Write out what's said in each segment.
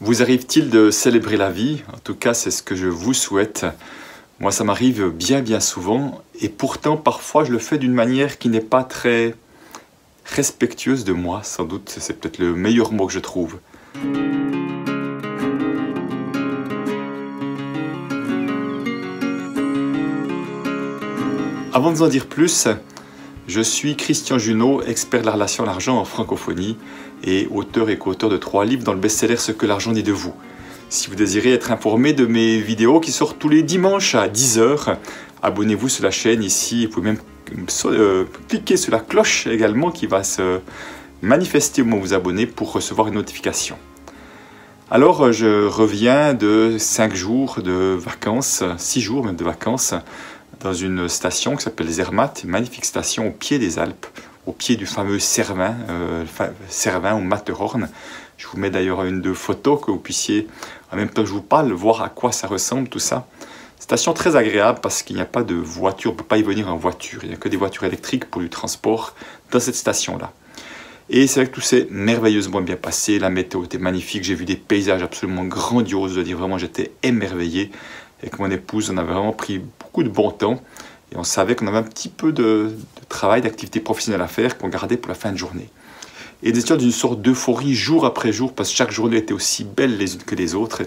Vous arrive-t-il de célébrer la vie? En tout cas, c'est ce que je vous souhaite. Moi, ça m'arrive bien souvent, et pourtant, parfois, je le fais d'une manière qui n'est pas très respectueuse de moi, sans doute. C'est peut-être le meilleur mot que je trouve. Avant de vous en dire plus, je suis Christian Junot, expert de la relation à l'argent en francophonie et auteur et co-auteur de 3 livres dans le best-seller Ce que l'argent dit de vous. Si vous désirez être informé de mes vidéos qui sortent tous les dimanches à 10 h, abonnez-vous sur la chaîne ici. Vous pouvez même cliquer sur la cloche également qui va se manifester au moment où vous abonnez pour recevoir une notification. Alors, je reviens de 5 jours de vacances, 6 jours même de vacances, dans une station qui s'appelle Zermatt, une magnifique station au pied des Alpes, au pied du fameux Cervin ou Matterhorn. Je vous mets d'ailleurs une de photos que vous puissiez, en même temps que je vous parle, voir à quoi ça ressemble tout ça. Station très agréable parce qu'il n'y a pas de voiture, on ne peut pas y venir en voiture, il n'y a que des voitures électriques pour du transport dans cette station-là. Et c'est vrai que tout s'est merveilleusement bien passé, la météo était magnifique, j'ai vu des paysages absolument grandioses, je veux dire vraiment j'étais émerveillé. Avec mon épouse, on avait vraiment pris beaucoup de bon temps et on savait qu'on avait un petit peu de travail, d'activité professionnelle à faire qu'on gardait pour la fin de journée. Et nous étions d'une sorte d'euphorie jour après jour parce que chaque journée était aussi belle les unes que les autres.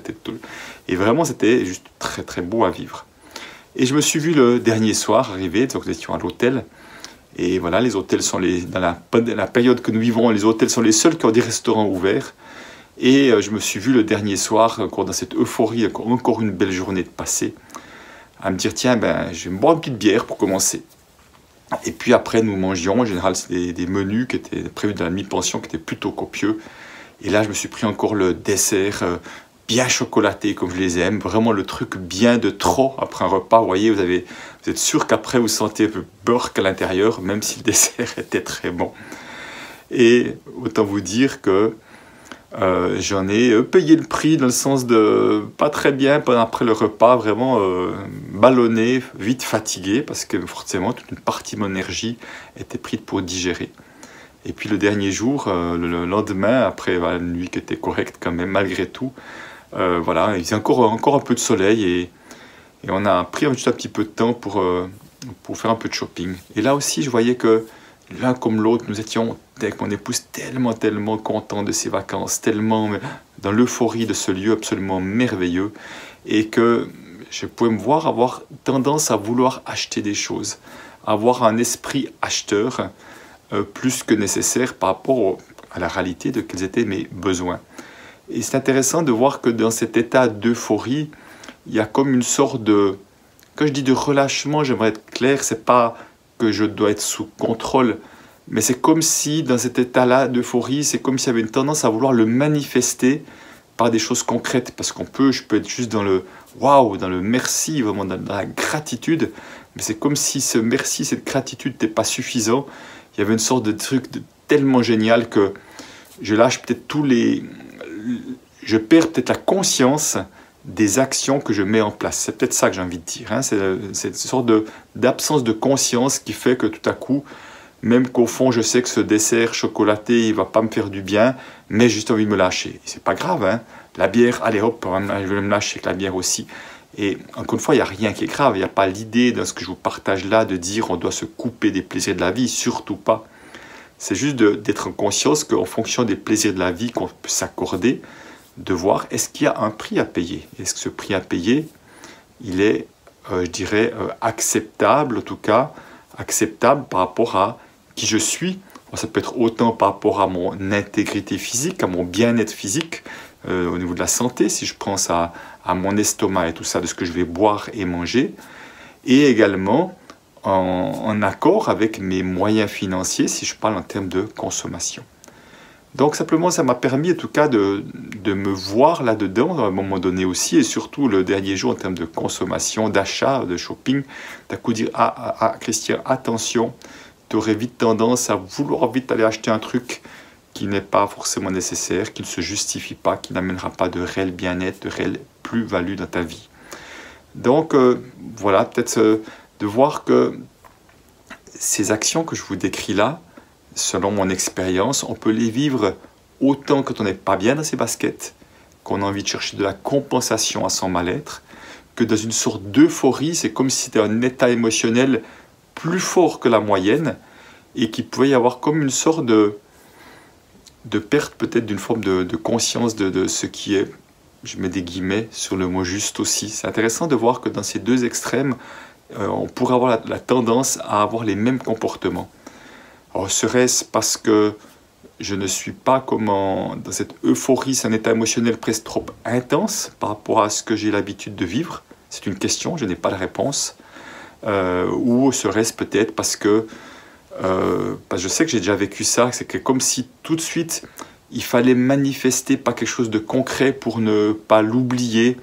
Et vraiment, c'était juste très très beau à vivre. Et je me suis vu le dernier soir arriver, donc nous étions à l'hôtel. Et voilà, les hôtels sont dans la période que nous vivons, les hôtels sont les seuls qui ont des restaurants ouverts. Et je me suis vu le dernier soir, encore dans cette euphorie, encore une belle journée de passé, à me dire, tiens, je vais me boire une petite bière pour commencer. Et puis après, nous mangions, en général, c'est des menus qui étaient prévus dans la mi-pension, qui étaient plutôt copieux. Et là, je me suis pris encore le dessert bien chocolaté, comme je les aime, vraiment le truc bien de trop après un repas. Vous voyez, vous êtes sûr qu'après, vous sentez un peu beurre à l'intérieur, même si le dessert était très bon. Et autant vous dire que j'en ai payé le prix dans le sens de pas très bien pendant après le repas, vraiment ballonné, vite fatigué parce que forcément toute une partie de mon énergie était prise pour digérer. Et puis le dernier jour, le lendemain, après une nuit qui était correcte quand même malgré tout, voilà, il faisait encore un peu de soleil et on a pris juste un petit peu de temps pour faire un peu de shopping. Et là aussi je voyais que l'un comme l'autre, nous étions avec mon épouse tellement contents de ces vacances, tellement dans l'euphorie de ce lieu absolument merveilleux et que je pouvais me voir avoir tendance à vouloir acheter des choses, avoir un esprit acheteur plus que nécessaire par rapport à la réalité de quels étaient mes besoins. Et c'est intéressant de voir que dans cet état d'euphorie, il y a comme une sorte de... Quand je dis de relâchement, j'aimerais être clair, c'est pas que je dois être sous contrôle, mais c'est comme si dans cet état-là d'euphorie, c'est comme s'il y avait une tendance à vouloir le manifester par des choses concrètes, parce je peux être juste dans le waouh, dans le merci, vraiment dans la gratitude, mais c'est comme si ce merci, cette gratitude n'était pas suffisant. Il y avait une sorte de truc tellement génial que je lâche peut-être je perds peut-être la conscience des actions que je mets en place. C'est peut-être ça que j'ai envie de dire. Hein. C'est cette sorte d'absence de conscience qui fait que tout à coup, même qu'au fond, je sais que ce dessert chocolaté, il ne va pas me faire du bien, mais j'ai juste envie de me lâcher. C'est pas grave, hein. La bière, allez hop, je vais me lâcher avec la bière aussi. Et encore une fois, il n'y a rien qui est grave. Il n'y a pas l'idée dans ce que je vous partage là de dire on doit se couper des plaisirs de la vie, surtout pas. C'est juste d'être en conscience qu'en fonction des plaisirs de la vie qu'on peut s'accorder, de voir est-ce qu'il y a un prix à payer. Est-ce que ce prix à payer, il est, je dirais, acceptable, en tout cas, acceptable par rapport à qui je suis. Ça peut être autant par rapport à mon intégrité physique, à mon bien-être physique, au niveau de la santé, si je pense à mon estomac et tout ça, de ce que je vais boire et manger, et également en accord avec mes moyens financiers, si je parle en termes de consommation. Donc simplement, ça m'a permis en tout cas de me voir là-dedans à un moment donné aussi, et surtout le dernier jour en termes de consommation, d'achat, de shopping, d'un coup dire Christian, attention, tu aurais vite tendance à vouloir vite aller acheter un truc qui n'est pas forcément nécessaire, qui ne se justifie pas, qui n'amènera pas de réel bien-être, de réelle plus-value dans ta vie. Donc voilà, peut-être de voir que ces actions que je vous décris là, selon mon expérience, on peut les vivre autant quand on n'est pas bien dans ses baskets qu'on a envie de chercher de la compensation à son mal-être, que dans une sorte d'euphorie, c'est comme si c'était un état émotionnel plus fort que la moyenne, et qu'il pouvait y avoir comme une sorte de perte peut-être d'une forme de conscience de ce qui est, je mets des guillemets sur le mot juste aussi. C'est intéressant de voir que dans ces deux extrêmes, on pourrait avoir la tendance à avoir les mêmes comportements. Alors, serait-ce parce que je ne suis pas dans cette euphorie, c'est un état émotionnel presque trop intense par rapport à ce que j'ai l'habitude de vivre? C'est une question, je n'ai pas de réponse. Ou serait-ce peut-être parce que je sais que j'ai déjà vécu ça, c'est que comme si tout de suite il fallait manifester pas quelque chose de concret pour ne pas l'oublier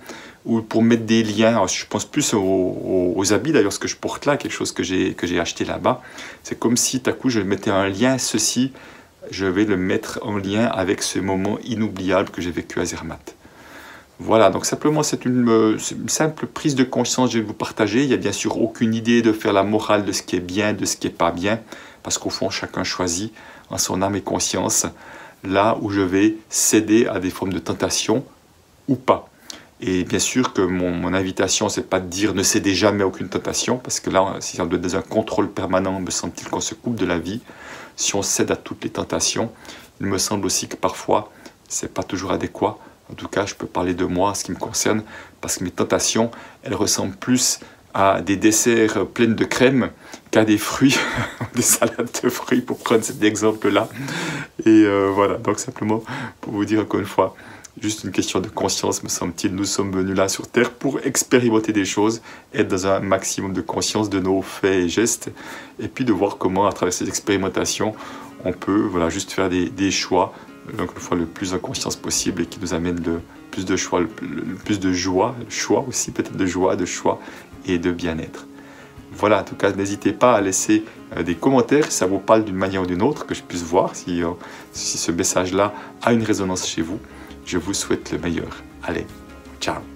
ou pour mettre des liens. Alors, je pense plus aux habits d'ailleurs, ce que je porte là, quelque chose que j'ai acheté là-bas. C'est comme si tout à coup je mettais un lien, ceci, je vais le mettre en lien avec ce moment inoubliable que j'ai vécu à Zermatt. Voilà, donc simplement c'est une simple prise de conscience que je vais vous partager. Il n'y a bien sûr aucune idée de faire la morale de ce qui est bien, de ce qui n'est pas bien, parce qu'au fond chacun choisit en son âme et conscience là où je vais céder à des formes de tentation ou pas. Et bien sûr que mon invitation, c'est pas de dire ne cédez jamais à aucune tentation, parce que là, si on doit être dans un contrôle permanent, me semble-t-il qu'on se coupe de la vie. Si on cède à toutes les tentations, il me semble aussi que parfois, c'est pas toujours adéquat. En tout cas, je peux parler de moi, ce qui me concerne, parce que mes tentations, elles ressemblent plus à des desserts pleins de crème qu'à des fruits, des salades de fruits, pour prendre cet exemple-là. Et voilà, donc simplement pour vous dire encore une fois, juste une question de conscience, me semble-t-il. Nous sommes venus là sur Terre pour expérimenter des choses, être dans un maximum de conscience de nos faits et gestes, et puis de voir comment, à travers ces expérimentations, on peut juste faire des choix, donc une fois le plus en conscience possible, et qui nous amène le plus de choix, le plus de joie, choix aussi peut-être de joie, de choix et de bien-être. Voilà, en tout cas, n'hésitez pas à laisser des commentaires si ça vous parle d'une manière ou d'une autre, que je puisse voir si ce message-là a une résonance chez vous. Je vous souhaite le meilleur. Allez, ciao!